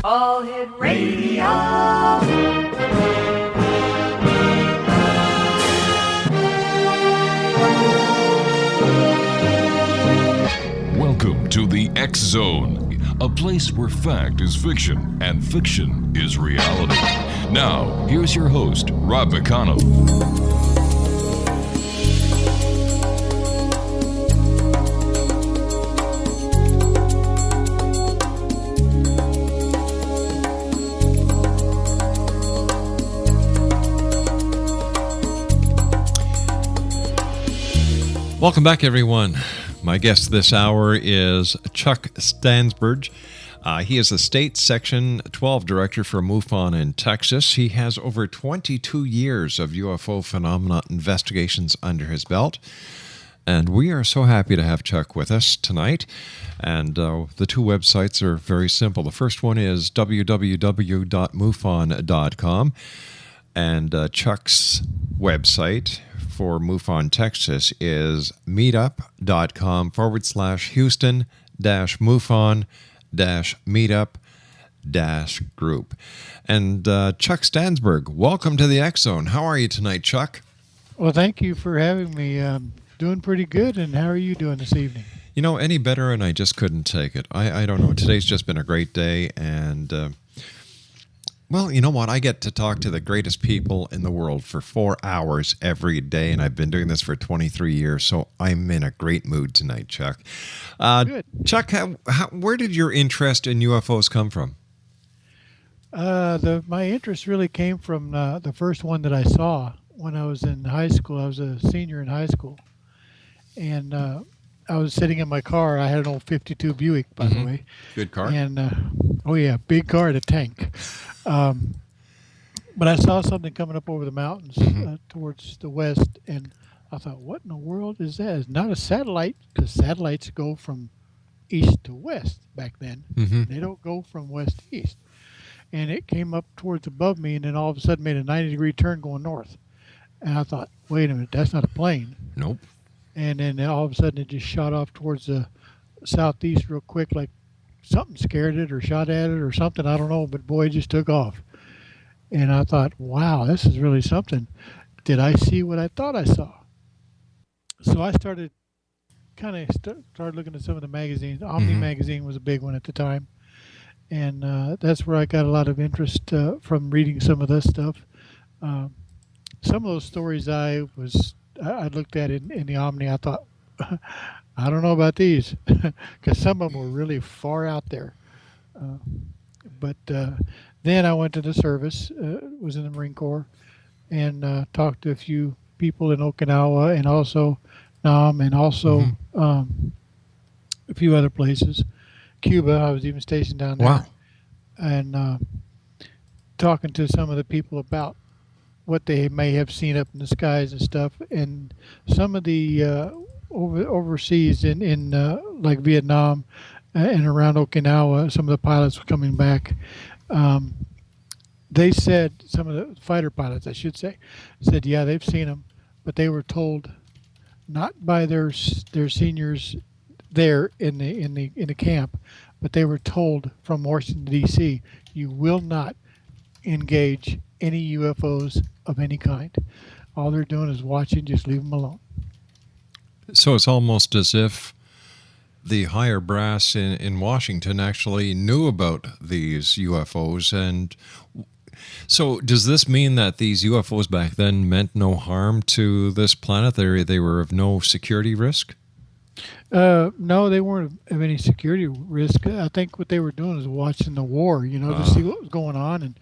All Hit Radio. Welcome to the X Zone, a place where fact is fiction and fiction is reality. Now, here's your host, Rob McConnell. Welcome back, everyone. My guest this hour is Chuck Stansburge. He is the State Section 12 Director for MUFON in Texas. He has over 22 years of UFO phenomena investigations under his belt. And we are so happy to have Chuck with us tonight. And the two websites are very simple. The first one is www.mufon.com. And Chuck's website for MUFON Texas is meetup.com/Houston-MUFON-meetup-group. And Chuck Stansburge, welcome to the X Zone. How are you tonight, Chuck? Well, thank you for having me. Doing pretty good. And how are you doing this evening? You know, any better, and I just couldn't take it. I don't know. Today's just been a great day, and well, you know what? I get to talk to the greatest people in the world for 4 hours every day, and I've been doing this for 23 years, so I'm in a great mood tonight, Chuck. Good. Chuck, where did your interest in UFOs come from? My interest really came from the first one that I saw when I was in high school. I was a senior in high school, and I was sitting in my car. I had an old 52 Buick, by the way. Good car. And, oh yeah, big car, the tank. But I saw something coming up over the mountains towards the west, and I thought, what in the world is that? It's not a satellite, because satellites go from east to west back then. They don't go from west to east. And it came up towards above me, and then all of a sudden made a 90-degree turn going north. And I thought, wait a minute, that's not a plane. Nope. And then all of a sudden it just shot off towards the southeast real quick, like something scared it or shot at it or something. I don't know, but boy, it just took off. And I thought, wow, this is really something. Did I see what I thought I saw? So I started started looking at some of the magazines. Omni magazine was a big one at the time. And that's where I got a lot of interest from reading some of this stuff. Some of those stories I looked at in the Omni, I thought, I don't know about these, because some of them were really far out there. But then I went to the service, was in the Marine Corps, and talked to a few people in Okinawa and also Nam and also a few other places. Cuba, I was even stationed down there. Wow. And talking to some of the people about what they may have seen up in the skies and stuff. And some of the overseas in like Vietnam and around Okinawa, some of the pilots were coming back. They said, some of the fighter pilots, I should say, said, yeah, they've seen them, but they were told not by their seniors there in the camp, but they were told from Washington, D.C., you will not engage any UFOs of any kind. All they're doing is watching, just leave them alone. So it's almost as if the higher brass in Washington actually knew about these UFOs. And so does this mean that these UFOs back then meant no harm to this planet? They were of no security risk? No, they weren't of any security risk. I think what they were doing is watching the war, to see what was going on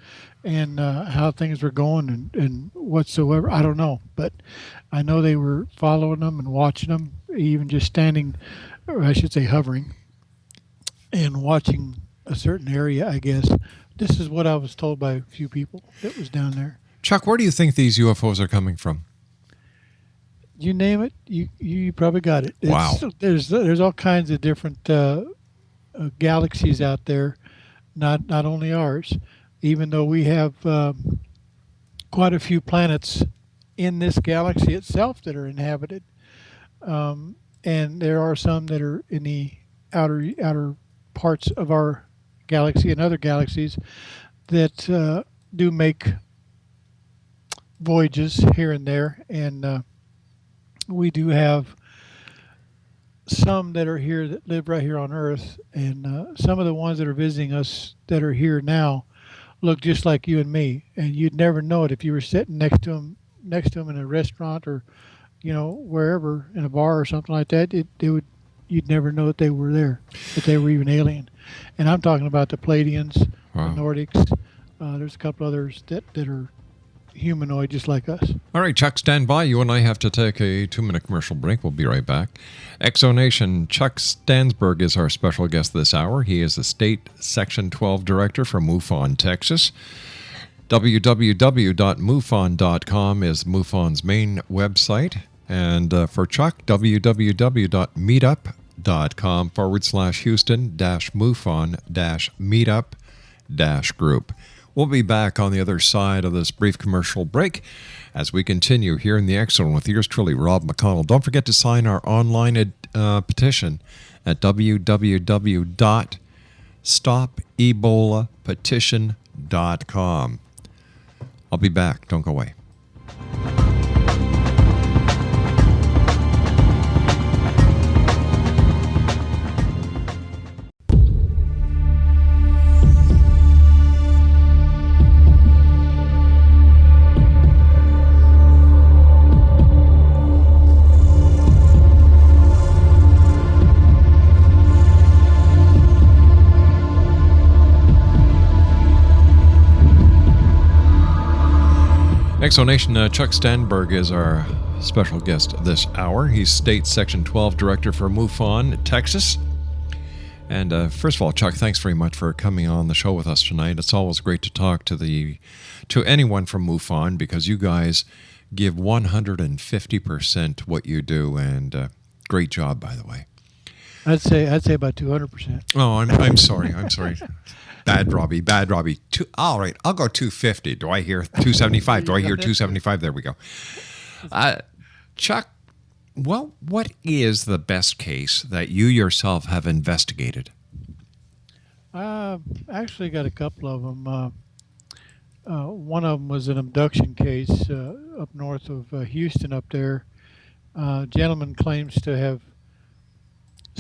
and how things were going and whatsoever. I don't know, but I know they were following them and watching them, even just standing, or I should say hovering, and watching a certain area, I guess. This is what I was told by a few people that was down there. Chuck, where do you think these UFOs are coming from? You name it, you probably got it. Wow. There's all kinds of different galaxies out there, not only ours, even though we have quite a few planets in this galaxy itself that are inhabited. And there are some that are in the outer parts of our galaxy and other galaxies that do make voyages here and there, and we do have some that are here that live right here on Earth, and some of the ones that are visiting us that are here now look just like you and me, and you'd never know it if you were sitting next to them in a restaurant or wherever, in a bar or something like that. You'd never know that they were there, that they were even alien. And I'm talking about the Pleiadians, Wow. the Nordics. There's a couple others that are humanoid just like us. All right, Chuck, stand by. You and I have to take a 2-minute commercial break. We'll be right back. Exonation, Chuck Stansburge is our special guest this hour. He is the State Section 12 Director from MUFON, Texas. www.mufon.com is MUFON's main website. And for Chuck, www.meetup.com/Houston-MUFON-meetup-group. We'll be back on the other side of this brief commercial break as we continue here in the X Zone with yours truly, Rob McConnell. Don't forget to sign our online petition at www.stopebolapetition.com. I'll be back. Don't go away. Exonation, Chuck Stansburge is our special guest this hour. He's State Section 12 Director for MUFON, Texas. And first of all, Chuck, thanks very much for coming on the show with us tonight. It's always great to talk to anyone from MUFON because you guys give 150% what you do, and great job, by the way. I'd say about 200%. Oh, I'm sorry. Bad Robbie. All right, I'll go 250. Do I hear 275? Do I hear 275? There we go. Chuck, well, what is the best case that you yourself have investigated? Actually got a couple of them. One of them was an abduction case up north of Houston up there. A gentleman claims to have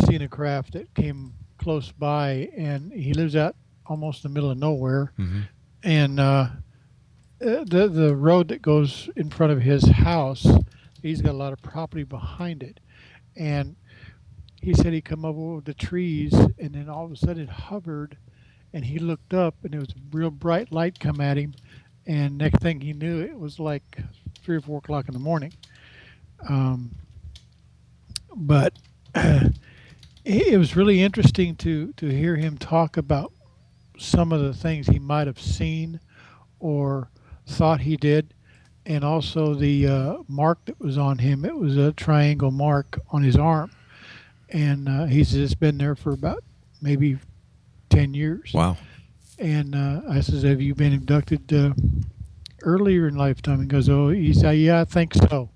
seen a craft that came close by, and he lives out almost in the middle of nowhere. Mm-hmm. And the road that goes in front of his house, he's got a lot of property behind it. And he said he come over the trees, and then all of a sudden it hovered, and he looked up, and there was a real bright light come at him. And next thing he knew, it was like 3 or 4 o'clock in the morning. But it was really interesting to hear him talk about some of the things he might have seen or thought he did, and also the mark that was on him. It was a triangle mark on his arm, and he says it's been there for about maybe 10 years. Wow. And I says, have you been abducted earlier in lifetime? And goes, oh, he said, yeah, I think so.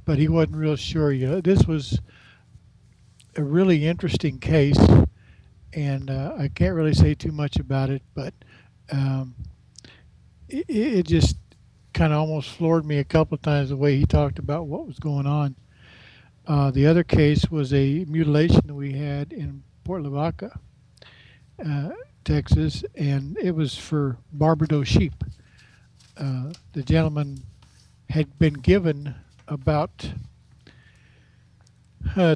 But he wasn't real sure. This was a really interesting case, and I can't really say too much about it, but it just kind of almost floored me a couple of times the way he talked about what was going on. The other case was a mutilation that we had in Port Lavaca, Texas, and it was for Barbados sheep. The gentleman had been given about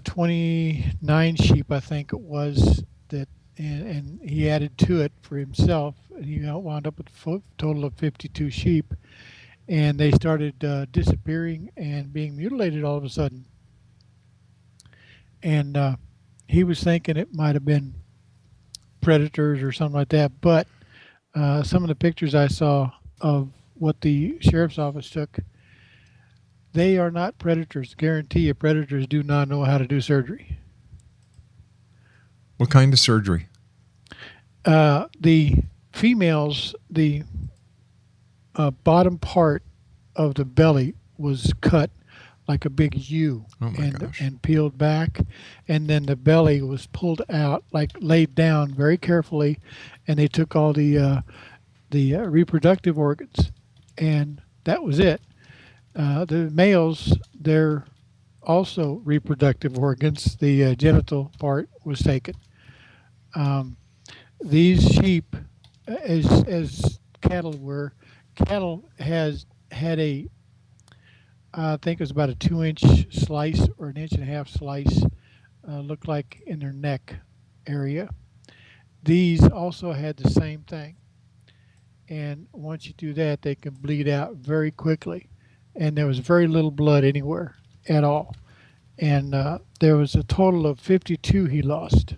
29 sheep, I think it was, that, and he added to it for himself, and he wound up with a total of 52 sheep, and they started disappearing and being mutilated all of a sudden. And he was thinking it might have been predators or something like that, but some of the pictures I saw of what the sheriff's office took, they are not predators. Guarantee you, predators do not know how to do surgery. What kind of surgery? The females, the bottom part of the belly was cut like a big U, Oh my gosh. and peeled back, and then the belly was pulled out, like laid down very carefully, and they took all the reproductive organs, and that was it. The males, their also reproductive organs, the genital part was taken. These sheep, as cattle were, cattle has had a, I think it was about a 2-inch slice or an 1.5-inch slice, looked like in their neck area. These also had the same thing. And once you do that, they can bleed out very quickly. And there was very little blood anywhere at all. And there was a total of 52 he lost.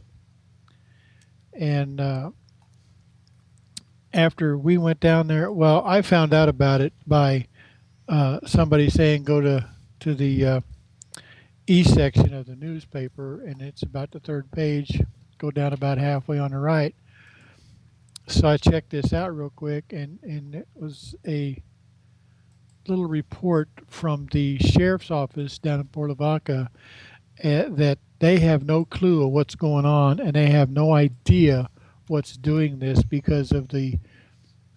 And after we went down there, well, I found out about it by somebody saying go to the E section of the newspaper, and it's about the third page, go down about halfway on the right. So I checked this out real quick, and it was a little report from the sheriff's office down in Port Lavaca that they have no clue of what's going on, and they have no idea what's doing this because of the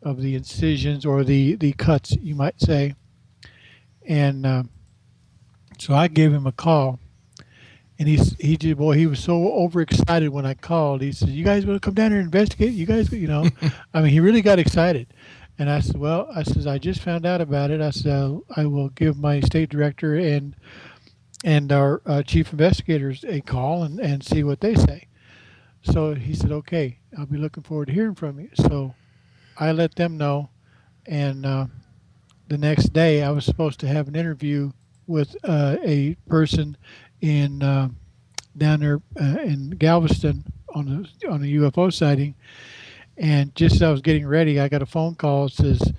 incisions or the cuts, you might say. And so I gave him a call, and he was so overexcited when I called. He said, "You guys want to come down here and investigate? You guys, I mean, he really got excited." And I said, "Well," I said, "I just found out about it." I said, "I will give my state director and our chief investigators a call and see what they say." So he said, "Okay, I'll be looking forward to hearing from you." So I let them know, and the next day I was supposed to have an interview with a person in down there in Galveston on a UFO sighting. And just as I was getting ready, I got a phone call that says,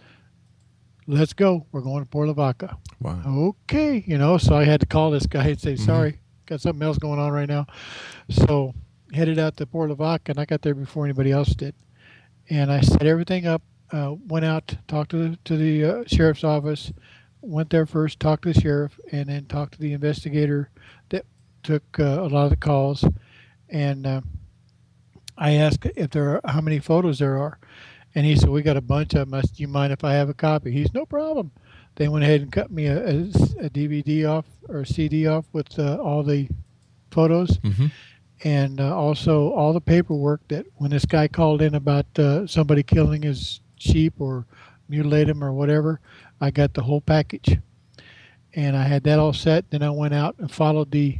"Let's go. We're going to Port Lavaca." Wow. Okay, so I had to call this guy and say, "Sorry, got something else going on right now." So headed out to Port Lavaca, and I got there before anybody else did. And I set everything up, went out, talked to the sheriff's office, went there first, talked to the sheriff, and then talked to the investigator that took a lot of the calls. And I asked how many photos there are. And he said, "We got a bunch of them. I said, "Do you mind if I have a copy?" He's, "No problem." They went ahead and cut me a DVD off or a CD off with all the photos. And also all the paperwork that when this guy called in about somebody killing his sheep or mutilate him or whatever, I got the whole package. And I had that all set. Then I went out and followed the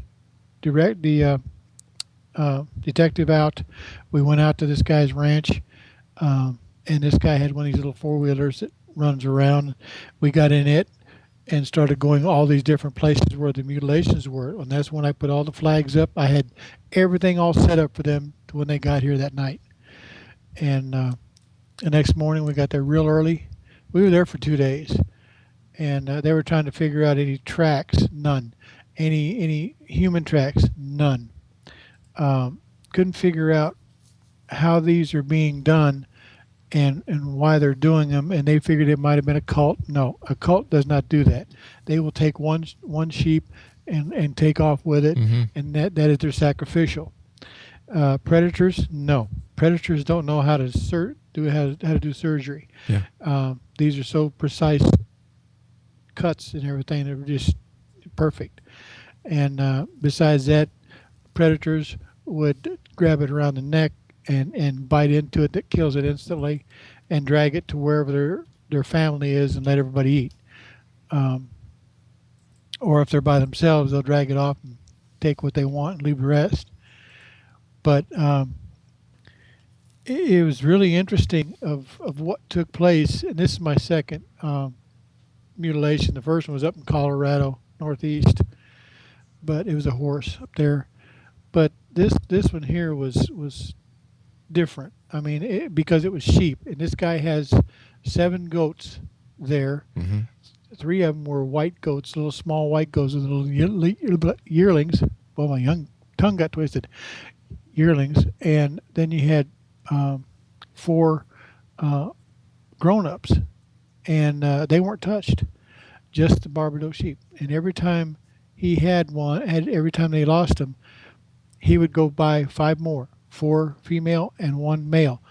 detective out. We went out to this guy's ranch, and this guy had one of these little four-wheelers that runs around. We got in it and started going all these different places where the mutilations were. And that's when I put all the flags up. I had everything all set up for them to when they got here that night. And the next morning we got there real early. We were there for 2 days. And they were trying to figure out any tracks, none. Any human tracks, none. Couldn't figure out how these are being done and why they're doing them, and they figured it might have been a cult. No, a cult does not do that. They will take one sheep and take off with it, and that is their sacrificial. Predators, no. Predators don't know how to do surgery. Yeah. These are so precise cuts and everything; they're just perfect. And besides that, predators would grab it around the neck and bite into it, that kills it instantly, and drag it to wherever their family is and let everybody eat. Or if they're by themselves, they'll drag it off and take what they want and leave the rest. But it was really interesting of what took place, and this is my second mutilation. The first one was up in Colorado, northeast, but it was a horse up there. But this one here was different. I mean, because it was sheep, and this guy has 7 goats there. 3 of them were white goats, little small white goats, little yearlings. Well, my tongue got twisted. Yearlings, and then you had 4 grown-ups, and they weren't touched. just the Barbados sheep. And every time he had one, every time they lost him, he would go buy 5 more, 4 female and 1 male,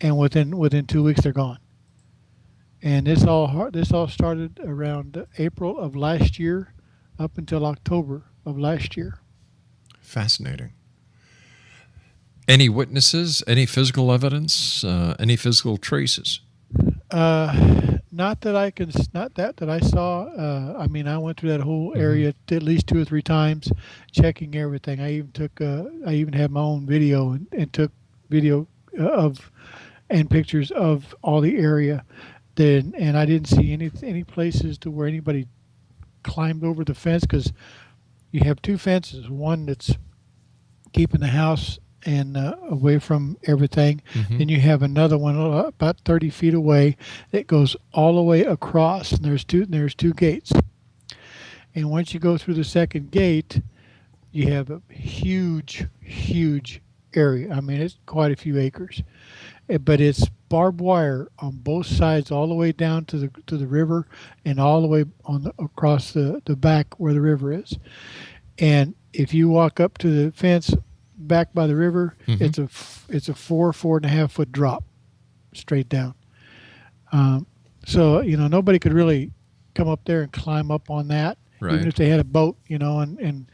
and within 2 weeks they're gone. And this all started around April of last year, up until October of last year. Fascinating. Any witnesses? Any physical evidence? Any physical traces? Not that I saw. I mean, I went through that whole area at least 2 or 3 times, checking everything. I even had my own video and took video of and pictures of all the area. And I didn't see any places to where anybody climbed over the fence, because you have 2 fences. One that's keeping the house and away from everything. Then you have another one about 30 feet away that goes all the way across, and there's two gates. And once you go through the second gate, you have a huge area. I mean, it's quite a few acres, but it's barbed wire on both sides, all the way down to the river, and all the way across the back where the river is. And if you walk up to the fence back by the river, it's a 4.5 foot drop straight down. So nobody could really come up there and climb up on that, right, even if they had a boat, and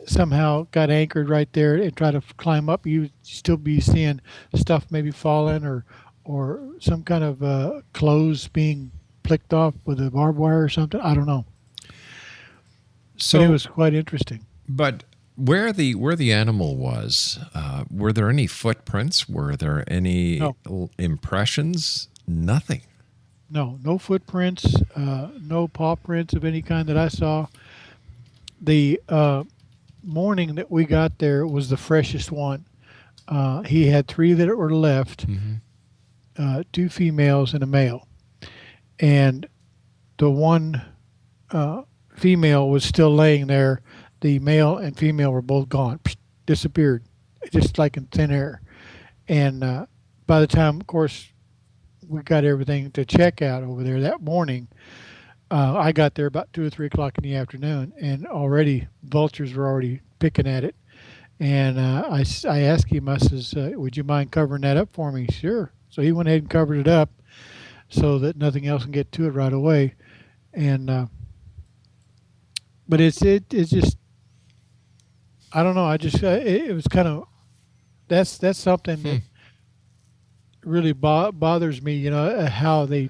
somehow got anchored right there and try to climb up. You'd still be seeing stuff maybe falling or some kind of clothes being flicked off with a barbed wire or something. I don't know. So but it was quite interesting. But where the animal was, were there any footprints? Were there any impressions? Nothing. No footprints, no paw prints of any kind that I saw. The morning that we got there was the freshest one. He had 3 that were left, 2 females and a male. And the one female was still laying there. The male and female were both gone, disappeared, just like in thin air. And by the time, of course, we got everything to check out over there that morning, I got there about 2 or 3 o'clock in the afternoon, and already vultures were already picking at it. And I asked him, I says, would you mind covering that up for me? Sure. So he went ahead and covered it up so that nothing else can get to it right away. And but it's just, I don't know. It was kind of, that's something that really bothers me. How they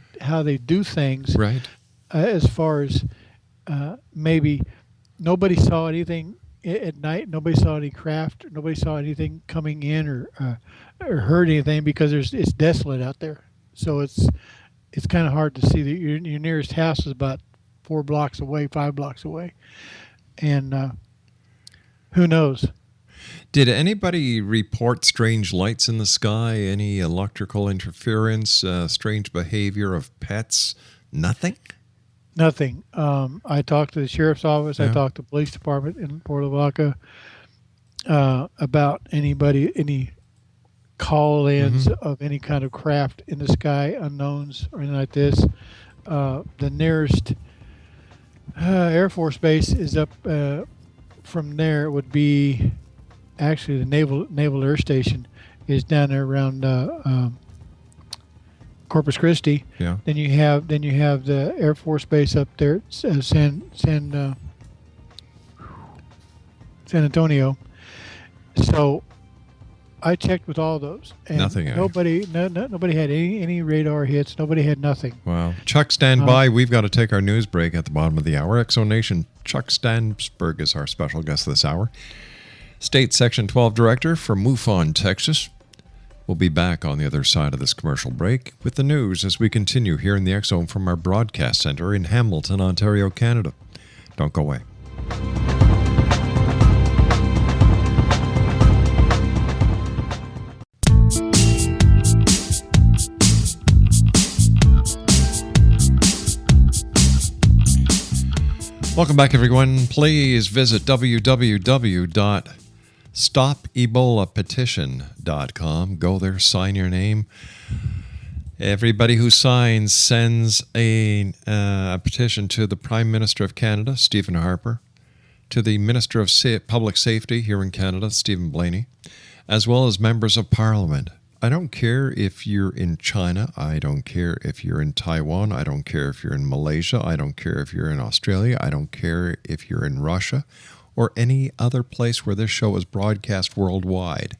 do things. Right. As far as maybe nobody saw anything at night. Nobody saw any craft. Nobody saw anything coming in or heard anything, because it's desolate out there. So it's kind of hard to see. That your nearest house is about 4 blocks away, 5 blocks away, and who knows? Did anybody report strange lights in the sky? Any electrical interference? Strange behavior of pets? Nothing. Nothing. I talked to the sheriff's office. I talked to the police department in Port Lavaca about any call-ins of any kind of craft in the sky, unknowns or anything like this. The nearest Air Force base is up from there. It would be actually the Naval Air Station is down there around Corpus Christi. Yeah. Then you have the Air Force Base up there, San Antonio. So I checked with all those, and nothing. Nobody had any radar hits. Nobody had nothing. Wow. Chuck, stand by. We've got to take our news break at the bottom of the hour. Exo Nation, Chuck Stansburge is our special guest this hour. State Section 12 Director from MUFON, Texas. We'll be back on the other side of this commercial break with the news as we continue here in the X-Zone from our broadcast center in Hamilton, Ontario, Canada. Don't go away. Welcome back, everyone. Please visit www.stopebolapetition.com. Go there, sign your name, Everybody who signs sends a petition to the Prime Minister of Canada, Stephen Harper, to the Minister of Public Safety here in Canada, Stephen Blaney, as well as members of Parliament. I don't care if you're in China. I don't care if you're in Taiwan. I don't care if you're in Malaysia. I don't care if you're in Australia. I don't care if you're in Russia or any other place where this show is broadcast worldwide.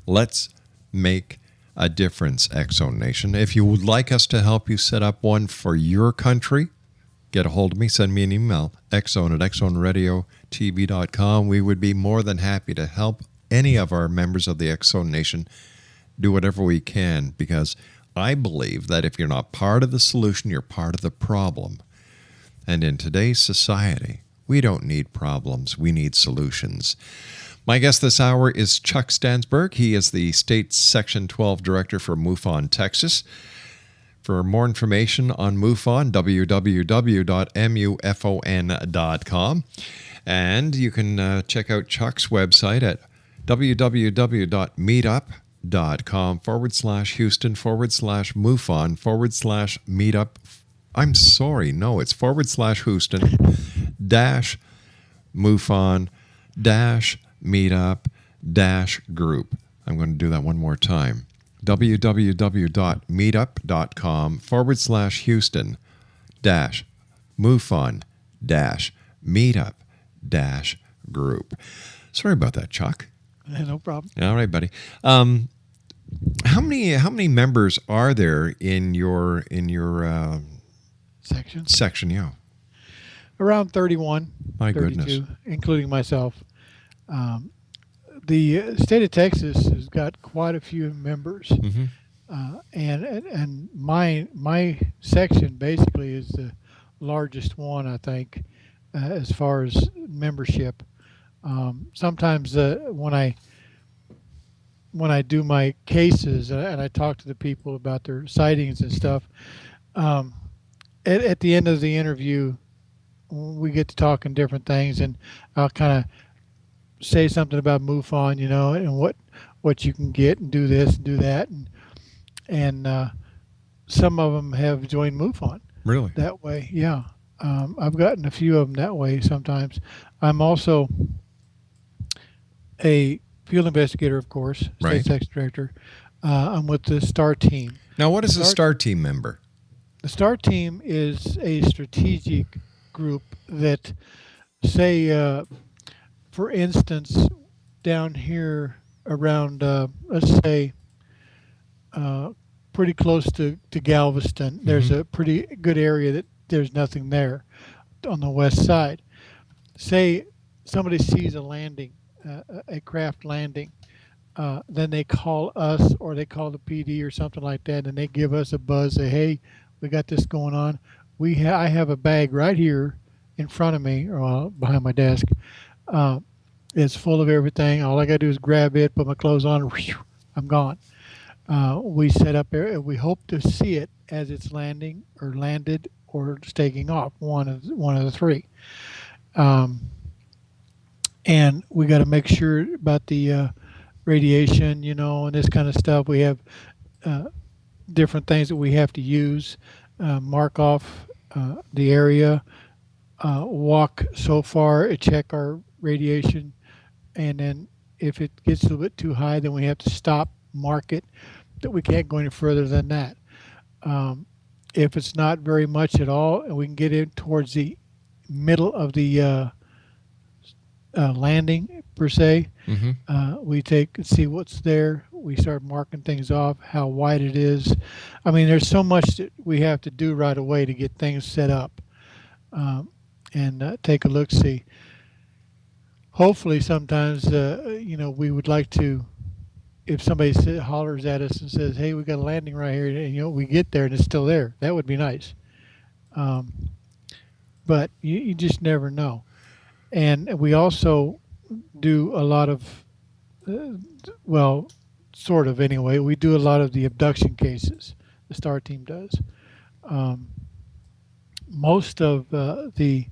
Let's make a difference, X-Zone Nation. If you would like us to help you set up one for your country, get a hold of me. Send me an email, xzone@xzoneradiotv.com. We would be more than happy to help any of our members of the X-Zone Nation do whatever we can, because I believe that if you're not part of the solution, you're part of the problem. And in today's society, we don't need problems. We need solutions. My guest this hour is Chuck Stansburge. He is the State Section 12 Director for MUFON, Texas. For more information on MUFON, www.mufon.com. And you can check out Chuck's website at www.meetup.com/Houston/MUFON/meetup. I'm sorry, no, it's /Houston-MUFON-meetup-group. I'm going to do that one more time. www.meetup.com/Houston-MUFON-meetup-group. Sorry about that, Chuck. No problem. All right, buddy. How many members are there in your Section? Yeah. Around 31. My 32, goodness. including myself. The state of Texas has got quite a few members, Mm-hmm. and my section basically is the largest one, I think, as far as membership. Sometimes when I do my cases and I talk to the people about their sightings and stuff, at the end of the interview, we get to talking different things, and I'll kind of say something about MUFON, and what you can get, and do this and do that, and some of them have joined MUFON. Really? That way, yeah. I've gotten a few of them that way sometimes. I'm also a field investigator, of course, Right. State Section Director. I'm with the STAR team. Now, what is a STAR team member? The STAR team is a strategic group that, say, for instance, down here around, let's say, pretty close to Galveston, there's a pretty good area that there's nothing there on the west side. Say somebody sees a landing, a craft landing, then they call us or they call the PD or something like that, and they give us a buzz, say, hey, we got this going on. I have a bag right here in front of me, or behind my desk. It's full of everything. All I got to do is grab it, put my clothes on, I'm gone. We set up there. We hope to see it as it's landing or landed or taking off, one of the three. And we got to make sure about the radiation, and this kind of stuff. We have different things that we have to use, mark off the area, walk so far, check our radiation, and then if it gets a little bit too high, then we have to stop, mark it, that we can't go any further than that. If it's not very much at all, and we can get in towards the middle of the landing, per se, we take and see what's there. We start marking things off, how wide it is. I mean, there's so much that we have to do right away to get things set up, and take a look, see. Hopefully, sometimes, we would like to, if somebody hollers at us and says, hey, we got a landing right here, and we get there and it's still there, that would be nice. But you just never know. And we also do a lot of, sort of anyway, we do a lot of the abduction cases, the STAR team does. Most of the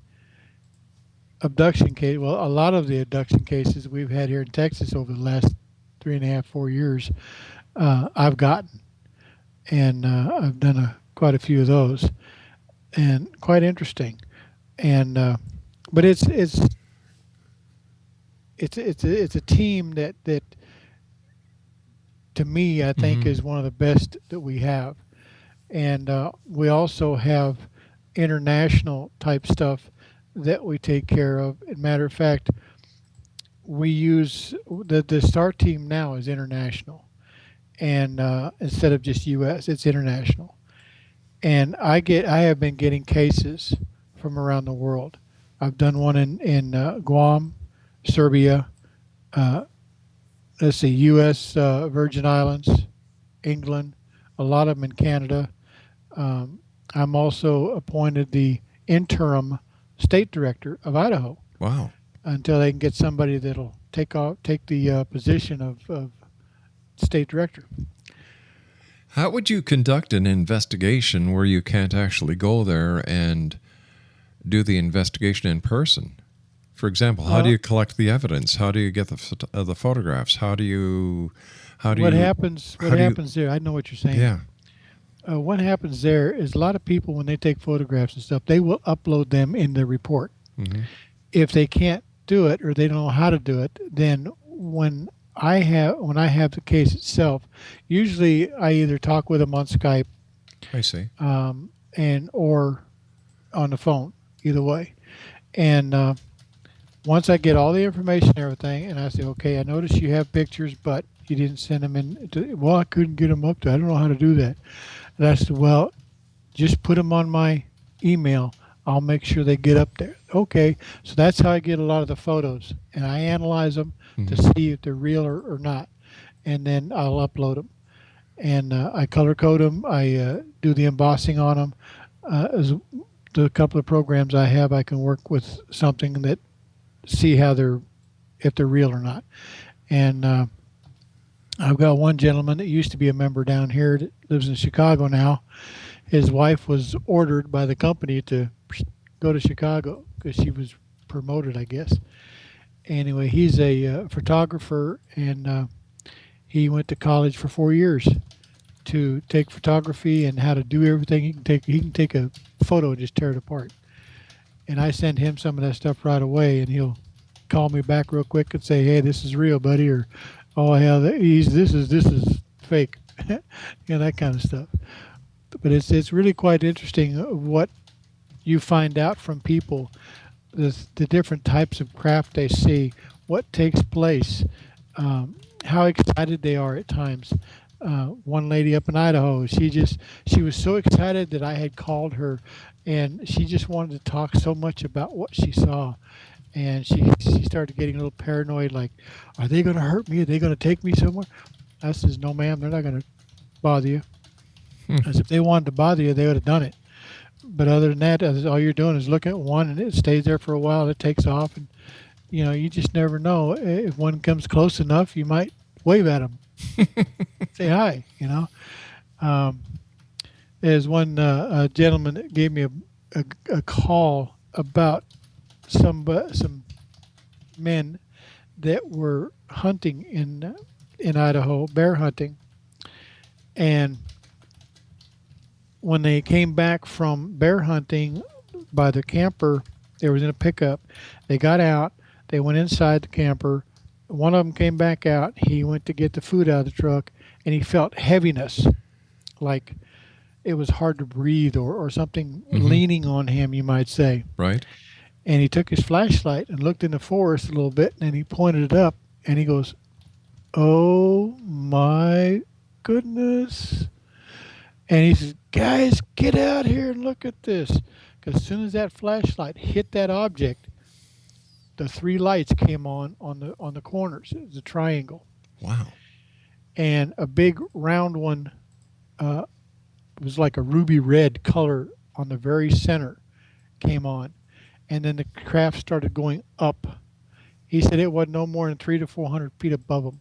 abduction case, a lot of the abduction cases we've had here in Texas over the last 3.5, 4 years, I've gotten. and I've done quite a few of those, and quite interesting. And but it's a team that to me I think is one of the best that we have, and we also have international type stuff that we take care of. As a matter of fact, we use the STAR team now is international, and instead of just U.S., it's international. And I have been getting cases from around the world. I've done one in Guam, Serbia, let's see, U.S. Virgin Islands, England, a lot of them in Canada. I'm also appointed the interim state director of Idaho. Wow. Until they can get somebody that'll take the position of state director. How would you conduct an investigation where you can't actually go there and do the investigation in person? For example, how do you collect the evidence? How do you get the photographs? What happens there? I know what you're saying. Yeah. What happens there is a lot of people, when they take photographs and stuff, they will upload them in the report. Mm-hmm. If they can't do it or they don't know how to do it, then when I have the case itself, usually I either talk with them on Skype, I see, and or on the phone, either way. And once I get all the information and everything, and I say, okay, I noticed you have pictures, but you didn't send them in. Well, I couldn't get them up to. I don't know how to do that. And I said, well, just put them on my email. I'll make sure they get up there. Okay, so that's how I get a lot of the photos, and I analyze them to see if they're real or not, and then I'll upload them, and I color code them. I do the embossing on them. As the couple of programs I have, I can work with something that see if they're real or not. And I've got one gentleman that used to be a member down here that lives in Chicago now. His wife was ordered by the company to go to Chicago because she was promoted, I guess. Anyway, he's a photographer, and he went to college for 4 years to take photography and how to do everything. He can take a photo and just tear it apart. And I send him some of that stuff right away, and he'll call me back real quick and say, "Hey, this is real, buddy," or "Oh, hell, this is fake," that kind of stuff. But it's really quite interesting what you find out from people, the different types of craft they see, what takes place, how excited they are at times. One lady up in Idaho, she was so excited that I had called her, and she just wanted to talk so much about what she saw. And she started getting a little paranoid, like, are they going to hurt me? Are they going to take me somewhere? I says, no, ma'am, they're not going to bother you. As if they wanted to bother you, they would have done it. But other than that, all you're doing is looking at one, and it stays there for a while. It takes off, and you just never know. If one comes close enough, you might wave at them, say hi. There's one gentleman that gave me a call about some men that were hunting in Idaho, bear hunting, and when they came back from bear hunting by the camper, they was in a pickup. They got out. They went inside the camper. One of them came back out. He went to get the food out of the truck, and he felt heaviness, like it was hard to breathe or something leaning on him, you might say. Right. And he took his flashlight and looked in the forest a little bit, and then he pointed it up, and he goes, "Oh, my goodness." And he says, "Guys, get out here and look at this." Because as soon as that flashlight hit that object, the three lights came on the corners. It was a triangle. Wow. And a big round one was like a ruby red color on the very center came on. And then the craft started going up. He said it wasn't no more than 300 to 400 feet above them.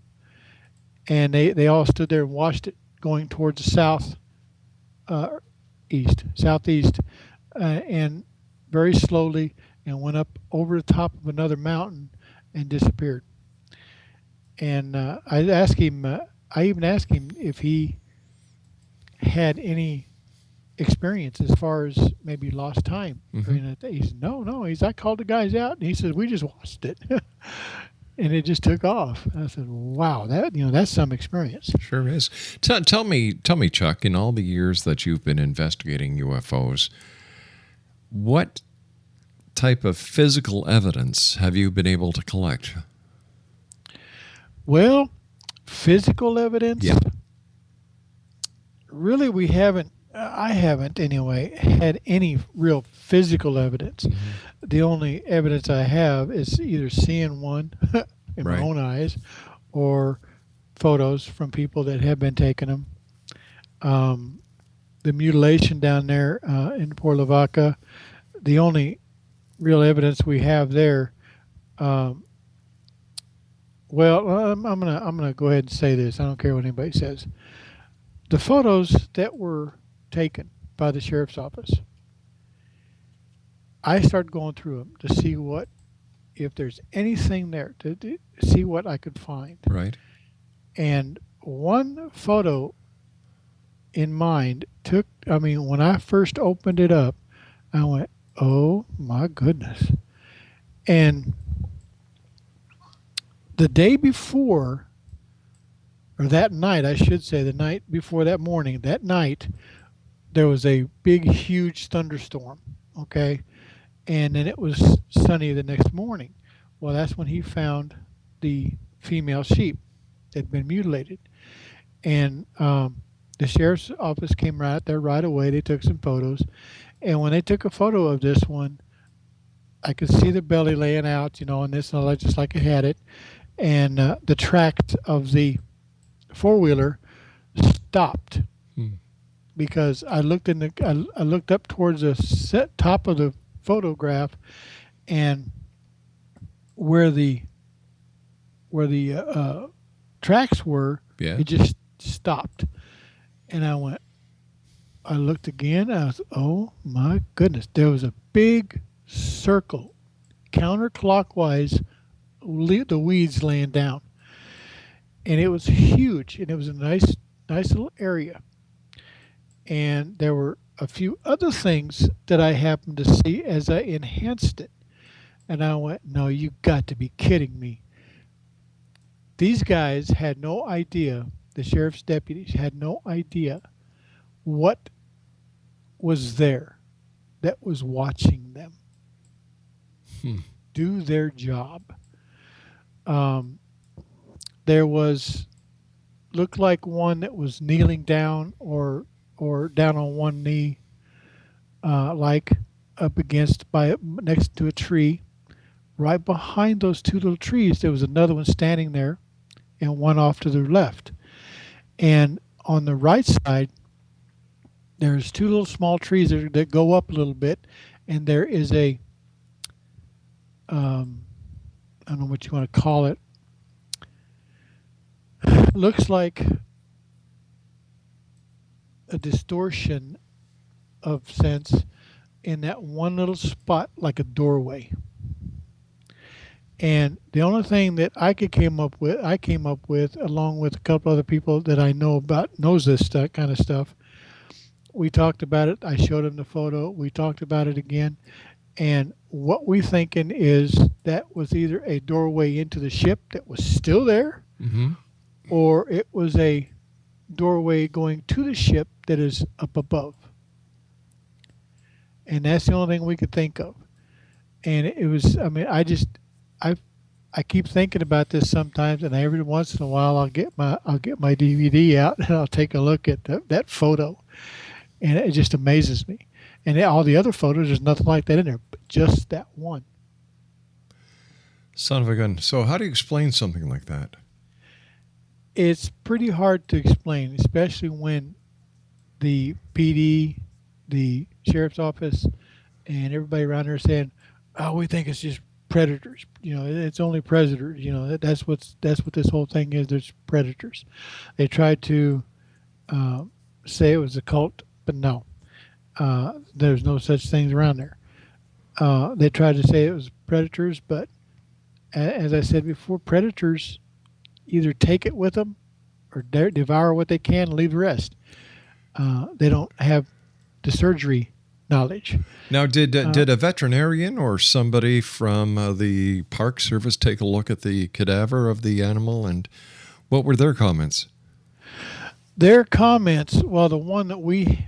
And they all stood there and watched it going towards the southeast, and very slowly, and went up over the top of another mountain and disappeared. And I even asked him if he had any experience as far as maybe lost time. He said, no. I called the guys out, and he said, we just watched it. And it just took off. And I said, wow, that's some experience. Sure is. Tell me, Chuck, in all the years that you've been investigating UFOs, what type of physical evidence have you been able to collect? Well, physical evidence? Yeah. Really, we haven't, I haven't anyway, had any real physical evidence. The only evidence I have is either seeing one in my own eyes or photos from people that have been taking them. The mutilation down there in Port Lavaca, the only real evidence we have there, I'm gonna go ahead and say this. I don't care what anybody says. The photos that were taken by the sheriff's office, I started going through them to see if there's anything there, to see what I could find. Right. And one photo in mind when I first opened it up, I went, oh my goodness. And the day before, or that night, I should say, the night before that morning, that night, there was a big, huge thunderstorm, okay? And then it was sunny the next morning. Well, that's when he found the female sheep that had been mutilated. And the sheriff's office came right there right away. They took some photos. And when they took a photo of this one, I could see the belly laying out, and this and all that, just like I had it. And the tracks of the four-wheeler stopped because I looked I looked up towards the top of the photograph, and where the tracks were, it just stopped. And I looked again. I was, oh my goodness! There was a big circle, counterclockwise, the weeds laying down, and it was huge, and it was a nice little area. And there were a few other things that I happened to see as I enhanced it, and I went, no, you got to be kidding me. These guys had no idea. The sheriff's deputies had no idea what was there that was watching them do their job. There looked like one that was kneeling down or down on one knee, like up against next to a tree. Right behind those two little trees, there was another one standing there, and one off to the left. And on the right side, there's two little small trees that go up a little bit, and there is I don't know what you want to call it. Looks like a distortion of sense in that one little spot, like a doorway. And the only thing that I came up with, along with a couple other people that I know about, knows this kind of stuff. We talked about it. I showed them the photo. We talked about it again. And what we thinking is that was either a doorway into the ship that was still there, or it was a doorway going to the ship that is up above. And that's the only thing we could think of. And it was, I keep thinking about this sometimes, and every once in a while I'll get my DVD out and I'll take a look at that photo, and it just amazes me. And all the other photos, there's nothing like that in there, but just that one. Son of a gun. So how do you explain something like that? It's pretty hard to explain, especially when the PD, the sheriff's office, and everybody around there saying, "Oh, we think it's just predators. It's only predators. That's what this whole thing is. There's predators." They tried to say it was a cult, but no, there's no such things around there. They tried to say it was predators, but as I said before, predators either take it with them or devour what they can and leave the rest. They don't have the surgery knowledge. Now, did a veterinarian or somebody from the Park Service take a look at the cadaver of the animal, and what were their comments? Their comments, well, the one that we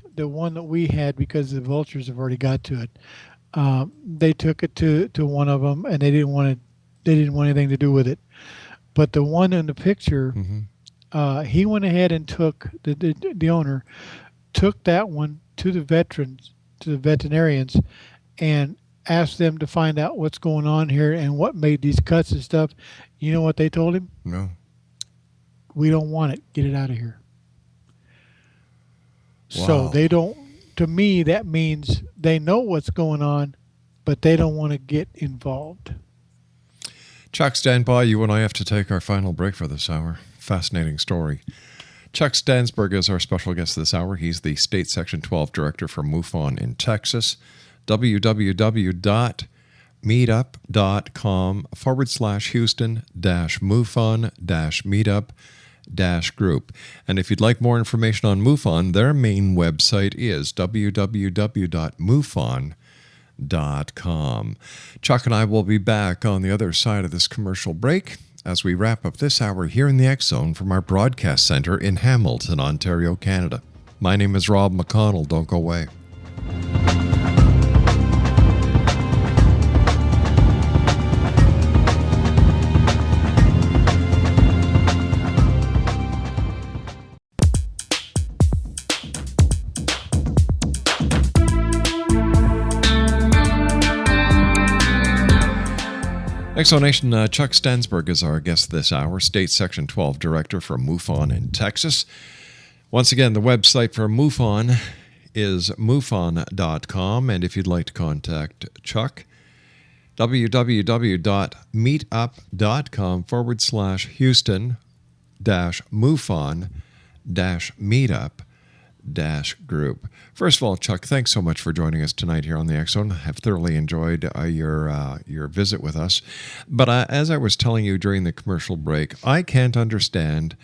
had, because the vultures have already got to it, they took it to one of them, and they didn't want anything to do with it. But the one in the picture, he went ahead and took the owner took that one to the veterinarians, and asked them to find out what's going on here and what made these cuts and stuff. You know what they told him? No. We don't want it. Get it out of here. Wow. So they don't. To me, that means they know what's going on, but they don't want to get involved. Chuck, stand by. You and I have to take our final break for this hour. Fascinating story. Chuck Stansburge is our special guest this hour. He's the State Section 12 Director for MUFON in Texas. www.meetup.com/Houston-MUFON-meetup-group. And if you'd like more information on MUFON, their main website is www.mufon.com. Chuck and I will be back on the other side of this commercial break as we wrap up this hour here in the X Zone from our broadcast center in Hamilton, Ontario, Canada. My name is Rob McConnell. Don't go away. Exonation, Chuck Stansburge is our guest this hour, State Section 12 Director for MUFON in Texas. Once again, the website for MUFON is mufon.com, and if you'd like to contact Chuck, www.meetup.com/Houston-MUFON-meetup-group. First of all, Chuck, thanks so much for joining us tonight here on the X Zone. I've thoroughly enjoyed your visit with us. But as I was telling you during the commercial break, I can't understand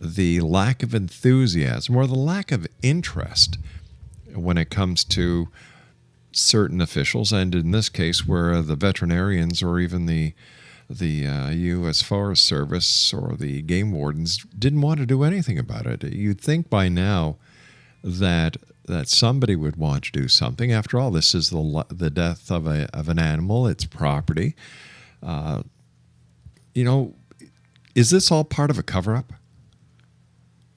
the lack of enthusiasm or the lack of interest when it comes to certain officials, and in this case, where the veterinarians or even the U.S. Forest Service or the game wardens didn't want to do anything about it. You'd think by now that somebody would want to do something. After all, this is the death of an animal, its property. Is this all part of a cover-up?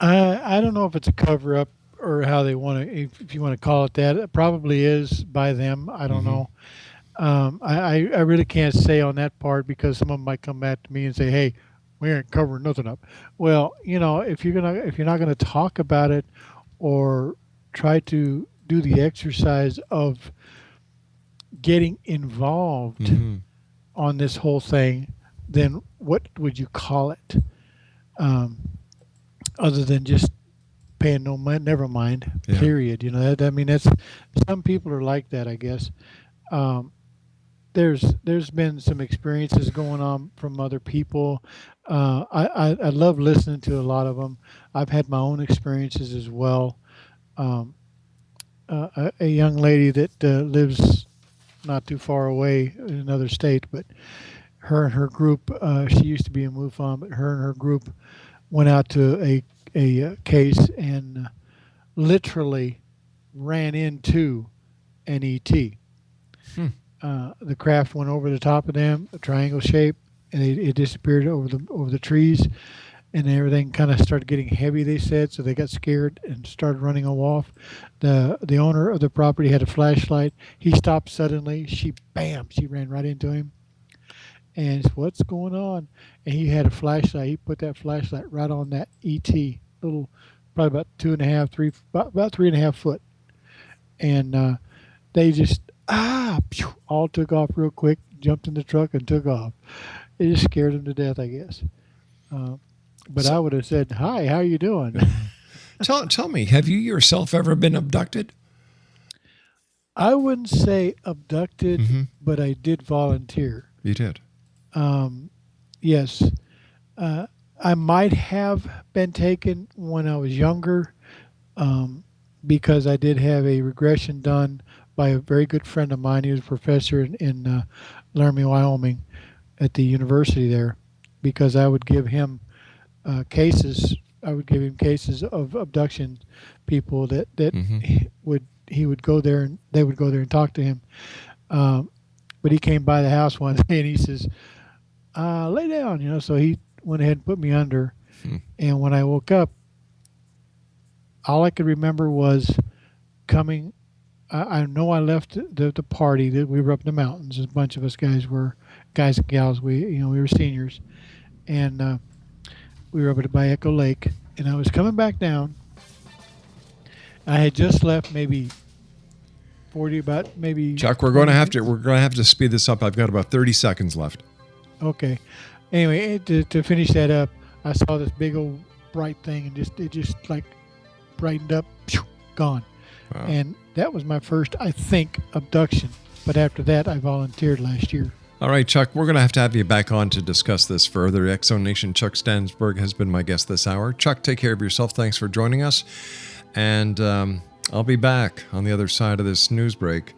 I don't know if it's a cover-up or how they want to, if you want to call it that. It probably is by them. I don't know. I really can't say on that part, because some of them might come back to me and say, "Hey, we ain't covering nothing up." Well, if you're not gonna talk about it or try to do the exercise of getting involved on this whole thing, then what would you call it? Other than just paying no mind, never mind. Yeah. Period. That's some people are like that, I guess. There's been some experiences going on from other people. I love listening to a lot of them. I've had my own experiences as well. A young lady that lives not too far away in another state, but her and her group, she used to be in MUFON, but her and her group went out to a case and literally ran into an ET. The craft went over the top of them, a triangle shape, and it disappeared over the trees, and everything kind of started getting heavy, they said, so they got scared and started running off. The owner of the property had a flashlight. He stopped suddenly. She ran right into him. And said, "What's going on?" And he had a flashlight. He put that flashlight right on that ET, little, probably about 2.5, about 3.5 foot. And they just all took off real quick, jumped in the truck and took off. It just scared them to death, I guess. But I would have said, "Hi, how are you doing?" Tell me, have you yourself ever been abducted? I wouldn't say abducted, but I did volunteer. You did? Yes. I might have been taken when I was younger. because I did have a regression done by a very good friend of mine. He was a professor in Laramie, Wyoming, at the university there, because I would give him cases. I would give him cases of abduction people that he would go there and they would go there and talk to him. But he came by the house one day and he says, "Lay down," So he went ahead and put me under. And when I woke up, all I could remember was coming. I know I left the party that we were up in the mountains. A bunch of us guys and gals. We were seniors, and we were up by Echo Lake. And I was coming back down. I had just left maybe 40, maybe. Chuck, we're going to have to speed this up. I've got about 30 seconds left. Okay. Anyway, to finish that up, I saw this big old bright thing, and it just like brightened up, gone. Wow. And that was my first, I think, abduction. But after that, I volunteered last year. All right, Chuck, we're going to have you back on to discuss this further. Exo Nation Chuck Stansburg has been my guest this hour. Chuck, take care of yourself. Thanks for joining us. And I'll be back on the other side of this news break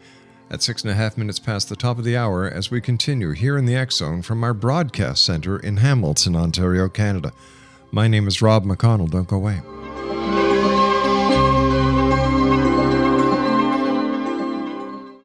at 6.5 minutes past the top of the hour as we continue here in the X Zone from our broadcast center in Hamilton, Ontario, Canada. My name is Rob McConnell. Don't go away.